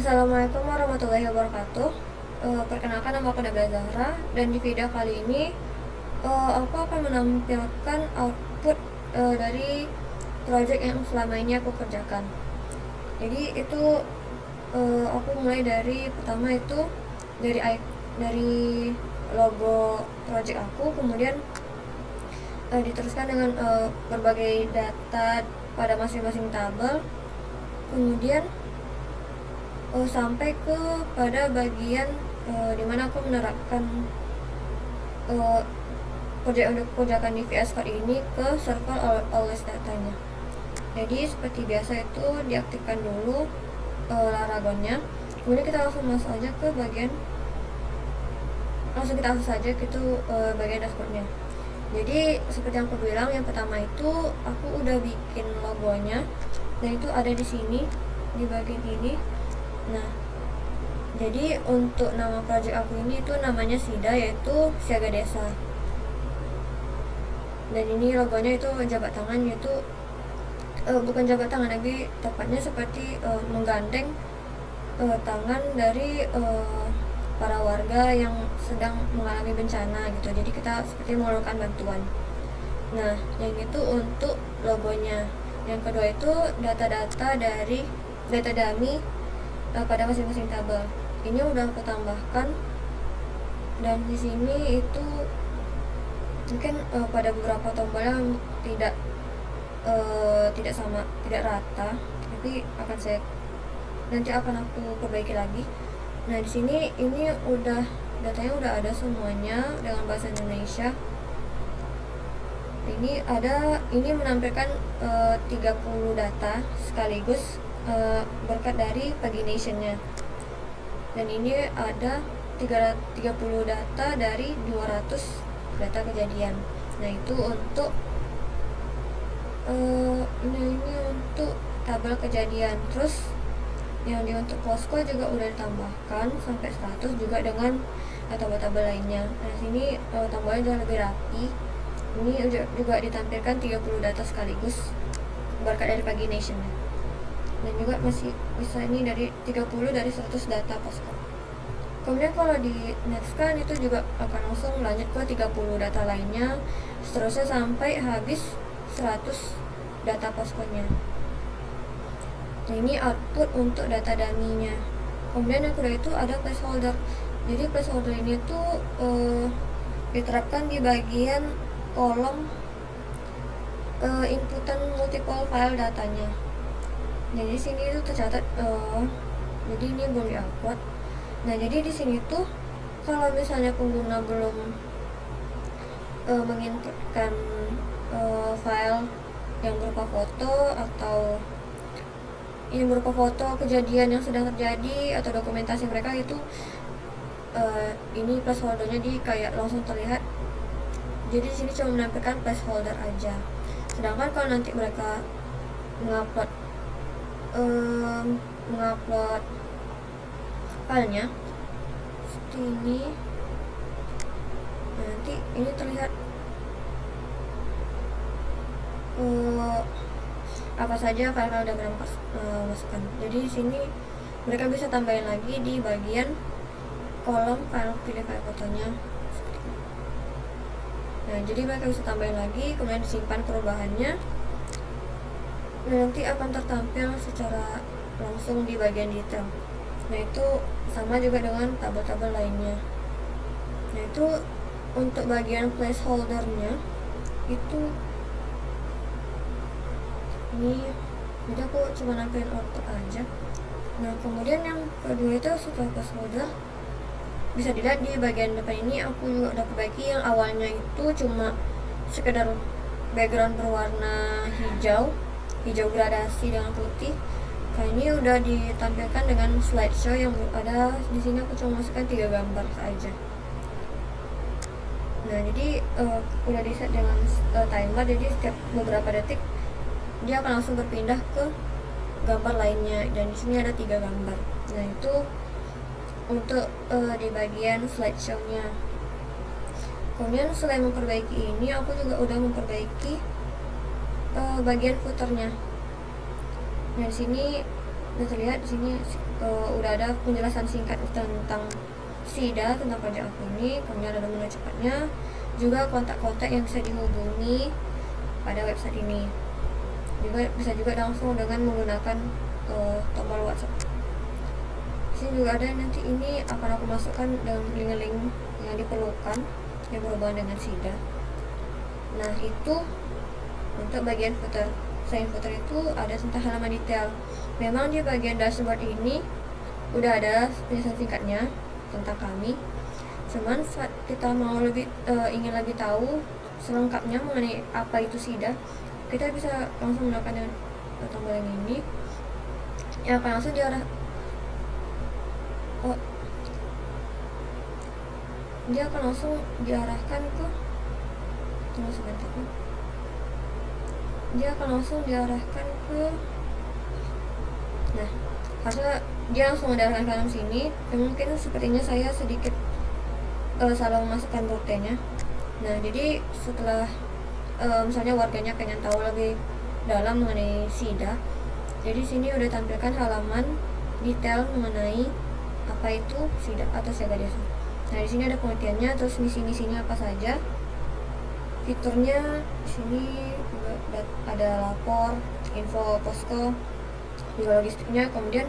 Assalamualaikum warahmatullahi wabarakatuh. Perkenalkan, nama aku Nabila Zahra, dan di video kali ini aku akan menampilkan output dari project yang selama ini aku kerjakan. Jadi itu aku mulai dari pertama itu dari logo project aku, kemudian diteruskan dengan berbagai data pada masing-masing tabel, kemudian sampai ke pada bagian dimana aku menerapkan proyekan di VS Code ini ke circle always datanya. Jadi seperti biasa itu diaktifkan dulu Laragonnya, kemudian kita langsung masuk aja ke bagian bagian dashboardnya. Jadi seperti yang aku bilang, yang pertama itu aku udah bikin logonya, dan itu ada di sini di bagian ini. Nah, jadi untuk nama project aku ini itu namanya SIDA, yaitu Siaga Desa. Dan ini logonya itu jabat tangan, yaitu bukan jabat tangan, tapi tepatnya seperti menggandeng tangan dari para warga yang sedang mengalami bencana gitu. Jadi kita seperti memerlukan bantuan. Nah, yang itu untuk logonya. Yang kedua itu data-data dari data dummy pada masing-masing tabel. Ini udah aku tambahkan, dan di sini itu mungkin pada beberapa tombolnya tidak sama, tidak rata, tapi nanti akan aku perbaiki lagi. Nah, di sini ini datanya udah ada semuanya dengan bahasa Indonesia. Ini menampilkan 30 data sekaligus berkat dari Pagination-nya. Dan ini ada 30 data dari 200 data kejadian. Nah, itu untuk ini untuk tabel kejadian. Terus yang untuk posko juga udah ditambahkan sampai 100 juga dengan tabel-tabel lainnya. Nah, sini tabelnya udah lebih rapi. Ini juga ditampilkan 30 data sekaligus berkat dari Pagination-nya. Dan juga masih bisa ini dari 30 dari 100 data posko. Kemudian kalau di next kan itu juga akan langsung lanjut ke 30 data lainnya, seterusnya sampai habis 100 data poskonya. Nah, ini output untuk data dummy-nya. Kemudian yang kedua itu ada placeholder. Jadi placeholder ini tuh diterapkan di bagian kolom inputan multiple file datanya. Jadi sini itu tercatat jadi ini boleh upload. Nah, jadi di sini tuh kalau misalnya pengguna belum menginputkan file yang berupa foto atau yang berupa foto kejadian yang sedang terjadi atau dokumentasi mereka, itu ini placeholdernya kayak langsung terlihat. Jadi di sini cuma menampilkan placeholder aja. Sedangkan kalau nanti mereka mengupload filenya seperti ini, nanti ini terlihat apa saja file-file udah mereka masukkan. Jadi di sini mereka bisa tambahin lagi di bagian kolom file, pilih file fotonya. Nah, jadi mereka bisa tambahin lagi, kemudian disimpan perubahannya, dan nanti akan tertampil secara langsung di bagian detail. Nah, itu sama juga dengan tabel-tabel lainnya. Nah, itu untuk bagian placeholdernya itu ini, jadi aku cuma nampilin output aja. Nah, kemudian yang kedua itu setelah placeholder bisa dilihat di bagian depan ini aku juga udah perbaiki. Yang awalnya itu cuma sekedar background berwarna hijau gradasi dengan putih. Nah, ini udah ditampilkan dengan slideshow yang ada di sini. Aku cuma masukkan 3 gambar saja. Nah, jadi udah di set dengan timer, jadi setiap beberapa detik dia akan langsung berpindah ke gambar lainnya, dan di sini ada 3 gambar. Nah, itu untuk di bagian slideshow-nya. Kemudian selain memperbaiki ini, aku juga udah memperbaiki bagian footernya. Nah, di sini udah terlihat di sini udah ada penjelasan singkat tentang SIDA, tentang project aku ini. Kemudian ada menu cepatnya, juga kontak-kontak yang bisa dihubungi pada website ini. Juga bisa juga langsung dengan menggunakan tombol WhatsApp. Sini juga ada, nanti ini akan aku masukkan dalam link-link yang diperlukan yang berhubungan dengan SIDA. Nah, itu untuk bagian footer. Selain footer itu ada tentang halaman detail. Memang di bagian dashboard ini udah ada penjelasan singkatnya tentang kami. Cuman saat kita mau lebih ingin lebih tahu selengkapnya mengenai apa itu SIDA, kita bisa langsung menggunakan tombol yang ini yang akan langsung dia akan langsung diarahkan ke tunggu sebentar. Dia akan langsung diarahkan ke harusnya dia langsung diarahkan ke dalam sini. Mungkin sepertinya saya sedikit salah memasukkan rutenya. Nah, jadi setelah misalnya warganya pengen tahu lebih dalam mengenai SIDA, jadi sini udah tampilkan halaman detail mengenai apa itu SIDA atau siaga desa. Nah, di sini ada pengertiannya, terus misi-misinya apa saja, fiturnya. Di sini juga ada lapor, info posko, juga logistiknya, kemudian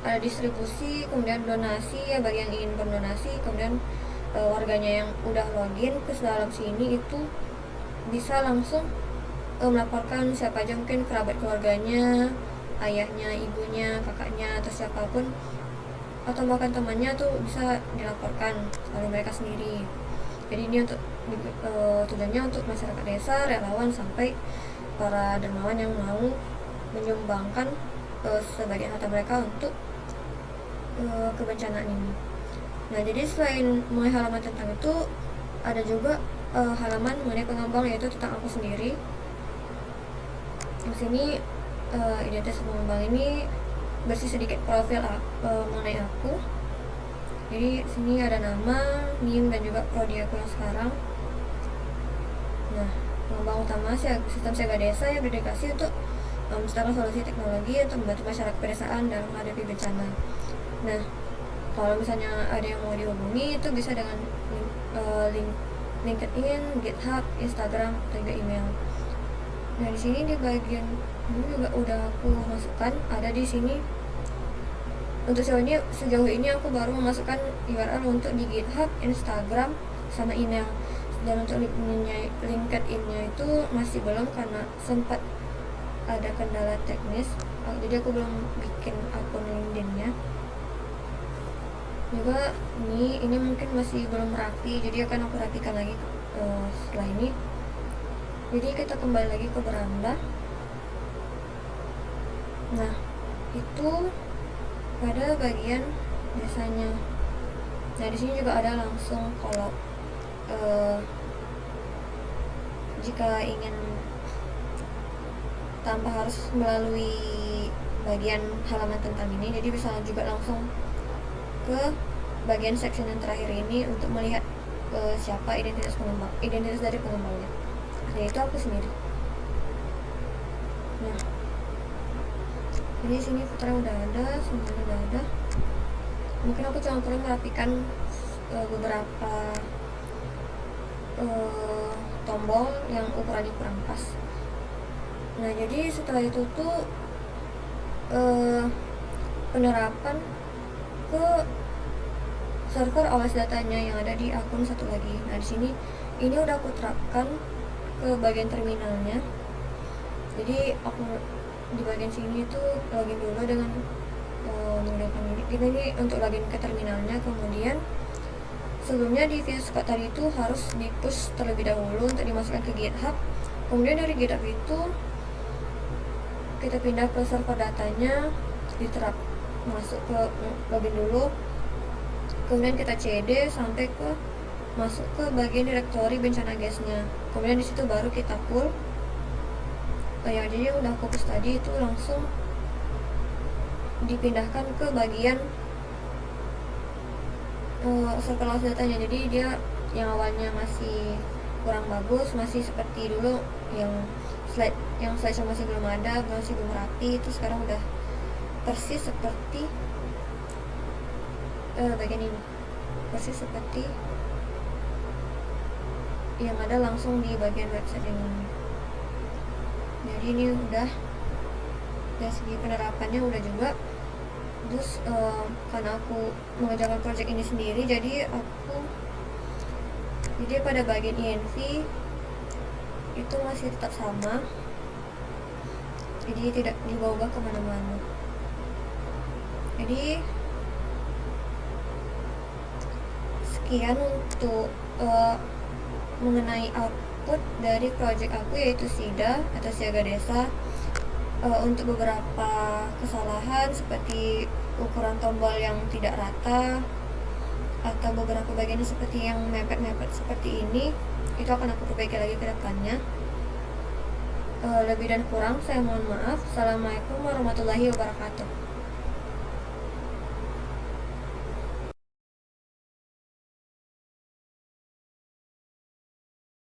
ada distribusi, kemudian donasi ya bagi yang ingin berdonasi, kemudian warganya yang udah login ke dalam sini itu bisa langsung melaporkan siapa aja, mungkin kerabat keluarganya, ayahnya, ibunya, kakaknya, atau siapapun, atau bahkan temannya tuh bisa dilaporkan oleh mereka sendiri. Jadi ini untuk tujuannya untuk masyarakat desa, relawan, sampai para dermawan yang mau menyumbangkan sebagian harta mereka untuk kebencanaan ini. Nah, jadi selain mengenai halaman tentang itu, ada juga halaman mengenai pengembang, yaitu tentang aku sendiri. Di sini identitas pengembang ini bersih sedikit profil mengenai aku. Jadi sini ada nama, NIM, dan juga prodi aku yang sekarang. Nah, pengembang utama sistem siaga desa yang berdedikasi untuk menciptakan solusi teknologi untuk membantu masyarakat pedesaan dalam menghadapi bencana. Nah, kalau misalnya ada yang mau dihubungi itu bisa dengan LinkedIn, GitHub, Instagram, dan juga email. Nah, di sini di bagian ini juga udah aku masukkan, ada di sini. Untuk sejauh ini aku baru memasukkan URL untuk di GitHub, Instagram, sama email. Dan untuk LinkedIn-nya itu masih belum karena sempat ada kendala teknis. Jadi aku belum bikin akun LinkedIn-nya. Juga ini mungkin masih belum rapi, jadi akan aku rapikan lagi setelah ini. Jadi kita kembali lagi ke beranda. Nah, itu pada bagian desanya. Nah, di sini juga ada langsung kalau jika ingin tanpa harus melalui bagian halaman tentang ini, jadi bisa juga langsung ke bagian section yang terakhir ini untuk melihat siapa identitas dari pengembangnya, yaitu aku sendiri. Nah, jadi sini footernya udah ada, semuanya udah ada. Mungkin aku cuma perlu merapikan beberapa tombol yang ukurannya kurang pas. Nah, jadi setelah itu tuh penerapan ke server OS datanya yang ada di akun satu lagi. Nah, di sini ini udah aku terapkan ke bagian terminalnya. Jadi aku di bagian sini tuh login dulu dengan menggunakan ini untuk login ke terminalnya. Kemudian sebelumnya di VS Code tadi itu harus di push terlebih dahulu untuk dimasukkan ke GitHub. Kemudian dari GitHub itu kita pindah ke server datanya, diterap masuk ke login dulu, kemudian kita cd sampai ke masuk ke bagian direktori bencana gasnya. Kemudian di situ baru kita pull. Ya, jadi udah fokus tadi itu langsung dipindahkan ke bagian server OS datanya. Jadi dia yang awalnya masih kurang bagus, masih seperti dulu yang slide masih belum ada, masih belum rapi, itu sekarang udah persis seperti bagian ini, persis seperti yang ada langsung di bagian website yang ini. Jadi ini udah dari segi penerapannya udah juga. Terus karena aku mengerjakan project ini sendiri, jadi pada bagian INV itu masih tetap sama, jadi tidak diubah kemana-mana. Jadi sekian untuk mengenai output dari project aku, yaitu SIDA atau Siaga Desa. Untuk beberapa kesalahan seperti ukuran tombol yang tidak rata atau beberapa bagiannya seperti yang mepet-mepet seperti ini, itu akan aku perbaiki lagi ke depannya. Lebih dan kurang saya mohon maaf. Assalamualaikum warahmatullahi wabarakatuh.